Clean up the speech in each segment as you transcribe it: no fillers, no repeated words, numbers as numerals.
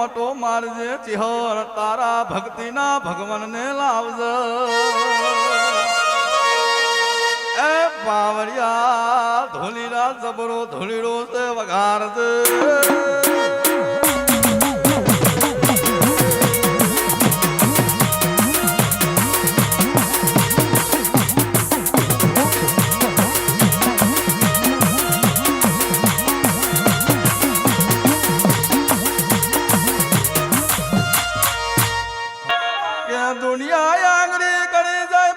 Auto મારજે ચિહર તારા ભક્તિના ભગવાનને લાવજે એ પાવરિયા ધોલીરા જબરો ધોલીડો છે વઘારજે દુનિયા આંગળી કરી જાય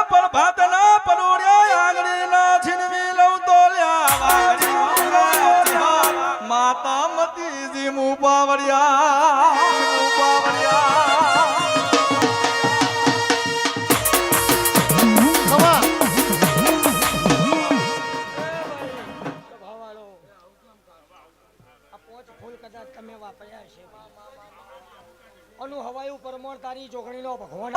પર ભાતના પરોડિયા આંગળી ના છીનવી લઉં તો માતા મતીજી મુપાવડિયા તમે વાપર્યા છે અનુ હવાયું પરમોર તારી જોગણીનો ભગવાન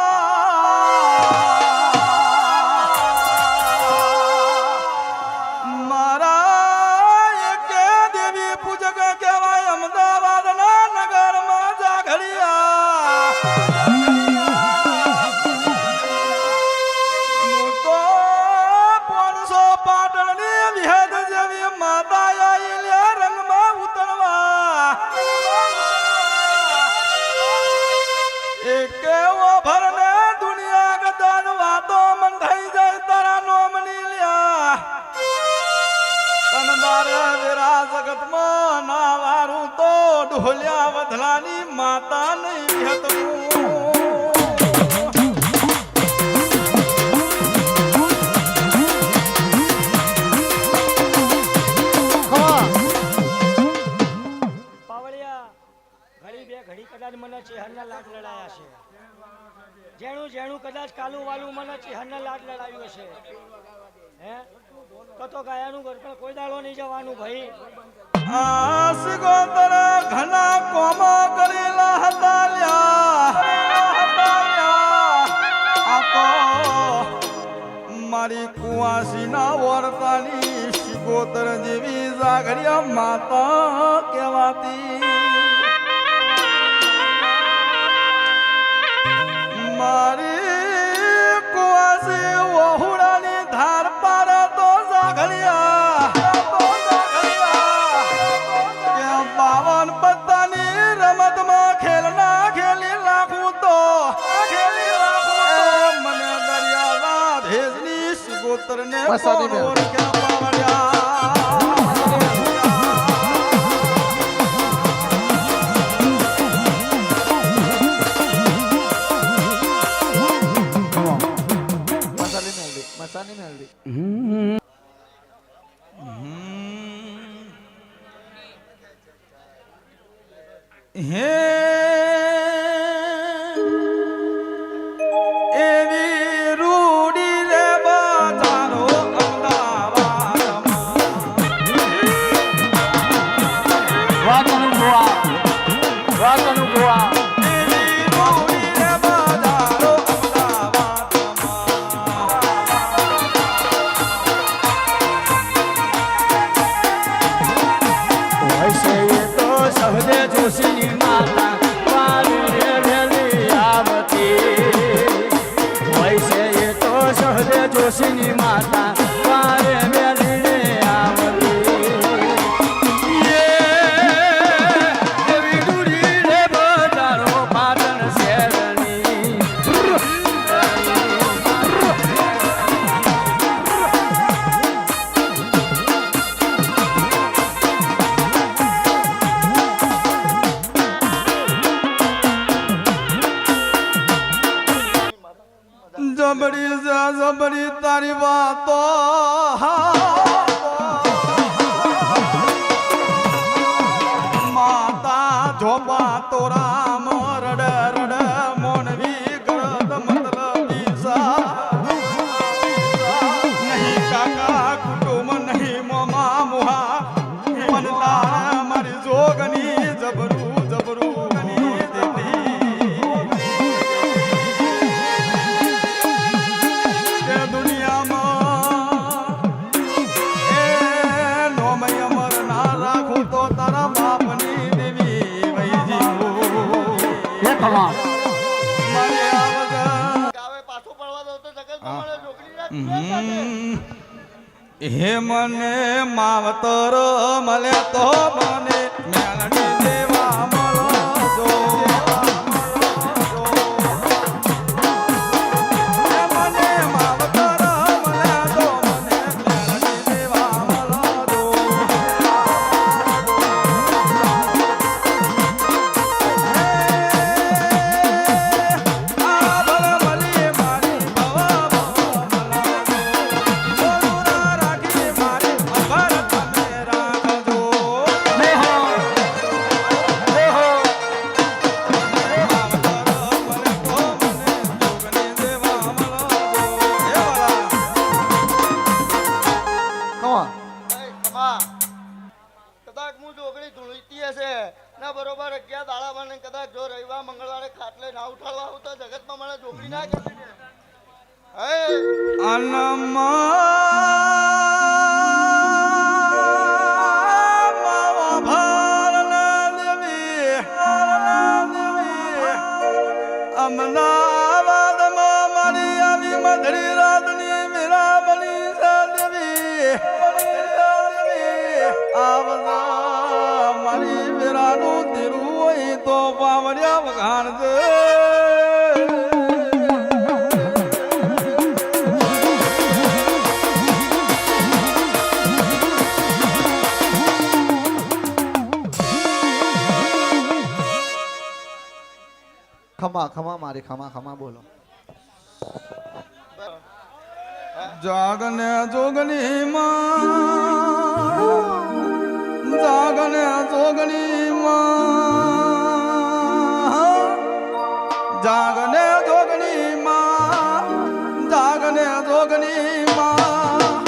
મારા કે દેવી પૂજક કહેવાય અમદાવાદના નગરમાં જાગડિયા હું તો 500 પાટણની વિહદ જેવી માતા આઈલ્યા રંગમાં ઉતરવા કેવો ભરને દુનિયા ગદાન વાતો મન થઈ જાય તારા નોમની લ્યા તનદારે વેરા જગતમાં ના વારું તો ઢોલ્યા વધલાની માતા નહીં વિહતવું ઘડી કદાચ મને ચેહરના લાડ લડાયા છે જેણું જેણું કદાચ કાલું વાલું મને ચેહરના લાડ લડાવ્યું છે હે તો ગાયાનું ઘર પણ કોઈ દાડો નહીં જવાનું ભાઈ આ સિગોતર ઘણા કોમો કરેલા હતા લ્યા આ તો મારી કુવાસીના વર્તાની સિગોતર જેવી જાગરિયા માતા કહેવાતી મારી કુવાસી વહુડાની ધાર પાર તો જાગલિયા ત્યાં 52 પત્તાની રમતમાં ખેલના ખેલી લાખું તો મને દરિયાના ભેજની સિગોતરને ઓળખ્યા પાવડ્યા હે એવી રૂડી રે બજારો જોશીની માતા વારે વેલીને આવતી એવી ડુરી રે બજારો પાટણ શહેરની જબરી જબરી તારી વાતો માતા જોબા તોરા રડ રડ મોનવી કરત મતલબી સા નહીં કાકા કુટુંબ નહીં મોમા મુહા મનતા મારી જોગની જબરું જબરું તારા બાપની દેવી વૈજી ખમા મારી આવજ ગાવે પાછો પડવા દો તો જગતમાં મને છોકરી ના હે મને માવતર મળે તો મને મેલડી દેવા મળજો હે મને માવતર મળે તો મને મેલડી દેવા મળજો આ ભલે મળી મારી ભવા રાખી મારી ભરત તમે રાખજો ખમા કદાચ હું છોકરી ધૂળીતી હશે ના બરોબર 11 દાડામાં ને કદાચ જો રવિવાર મંગળવારે ખાટલે ના ઉઠાડવા આવું તો જગતમાં મને છોકરી ના કરી દે અમદાવાદમાં મારી આવી મધરી રાતની મીરાબની સાદેવી આવજા મારી વીરાનું તીરું હોય તો પાવડિયા વખાણજે ખમા મારી ખમા બોલો જાગને જોગની માં જાગને જોગની માં જાગને જોગની માં જાગને જોગની માં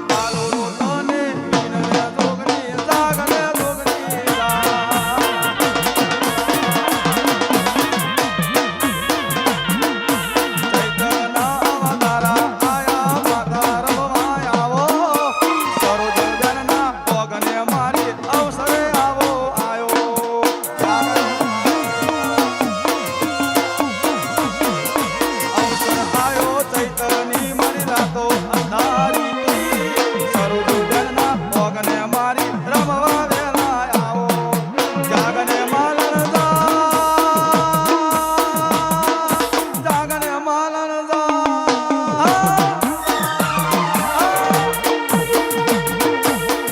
બાલો તને વિનને જોગની જાગને જોગની ચૈતના અવતારા આયા માતા રમવા આવો સરોજના ભગને મારી અવસરે આવો આયો અવસર આયો ચૈતની મારી રાતો અંધારી સરોજના ભગને મારી રમવા વેલા આવો જાગને માલન જાગને માલન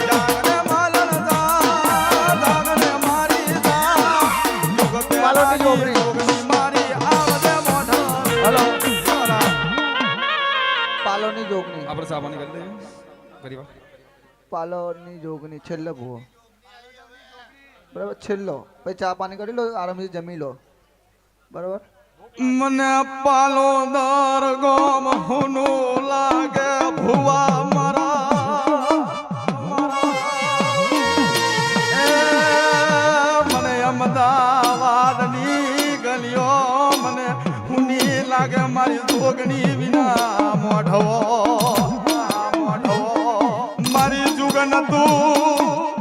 જાગને માલન જાગને મારી પાલોની છોકરી. જોગની મારી આવજે મોઢ હલો. પાલોની જોગની આપણે સામાન્ય કરી દઈએ ફરી વાર પાલોની જોગની છેલ્લો ભૂવો બરાબર છેલ્લો પછી ચા પાણી કરી લો આરામથી જમી લો બરાબર મને પાલો દર ગોમ હુનું લાગે ભુવા મારા એ મને અમદાવાદની ગલીઓ મને હુની લાગે મારી જોગણી વિના મોઢવો મારી જુગન તું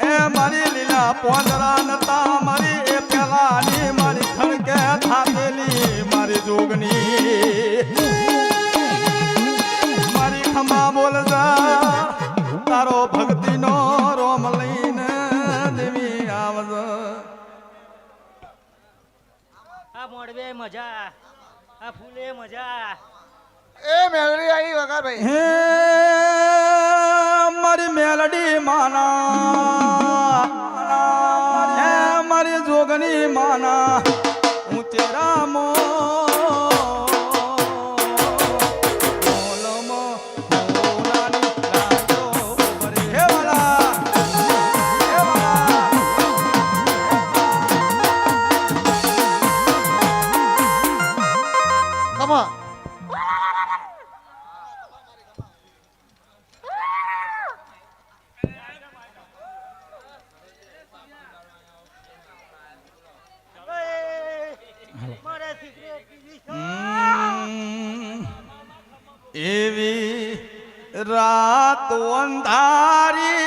એ મારી લીલા પોંદરા નતા મારી એ પેલાની મારી ખડકે થાકેલી મારી જોગની મારી ખમા બોલજા તારો ભક્તિનો રોમ લઈને દેવી આવજ આ મોડવે મજા આ ફૂલે મજા એ મેલરી આવી વગર ભાઈ હે મારી મેલડી માના હે મારી જોગની માના હું તેરા મોલમો મોરાની લાજો ભરે હે વાલા ખમા મારા સિગરેટ પીવી છે. એવી રાત અંધારી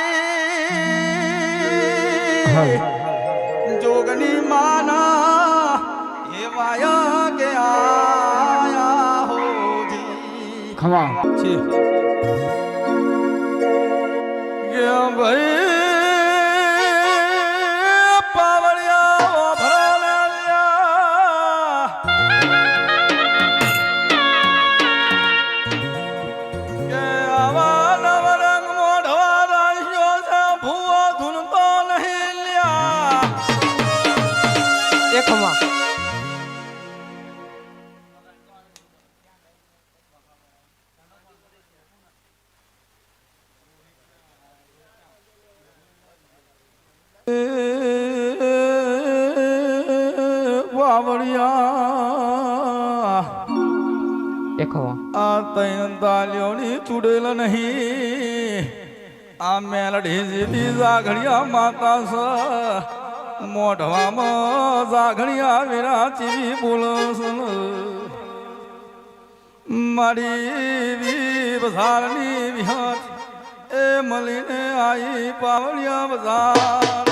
જોગની માના ખમા છે કે ભાઈ પાવડિયા ભરાને લ્યા કે આવા નવરંગ મોઢવા રાખ્યો છે ભૂવો ધૂનતો નહીં લ્યા એ ખમા વાવડિયા એ ખમા આ તૈન દાલ્યોની ચૂડેલ નહીં આ મેલડી જેવી જાઘડિયા માતા સ મોઢવામાં જાઘડિયા વિરા ચીવી બોલસ મારી વી બજારની વિહાર એ મળીને આઈ પાવડિયા બજાર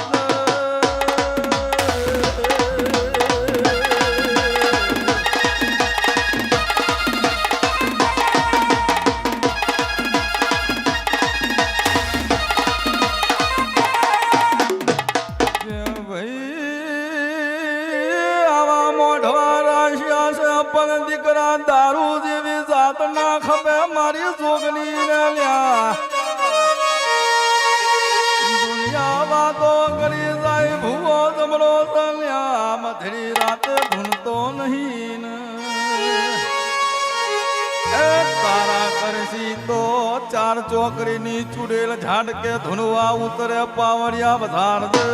પણ દીકરા દારૂ જેવી જાત ના ખપે મારી જોગની ને લ્યા દુનિયા વાતો કરી જાય ભૂવો જમરો લ્યા મધરી રાત ધૂનતો નહીં એ તારા કરશી તો ચાર ચોકરીની ચૂડેલ ઝાડકે ધૂનવા ઉતરે પાવડિયા વધાર દે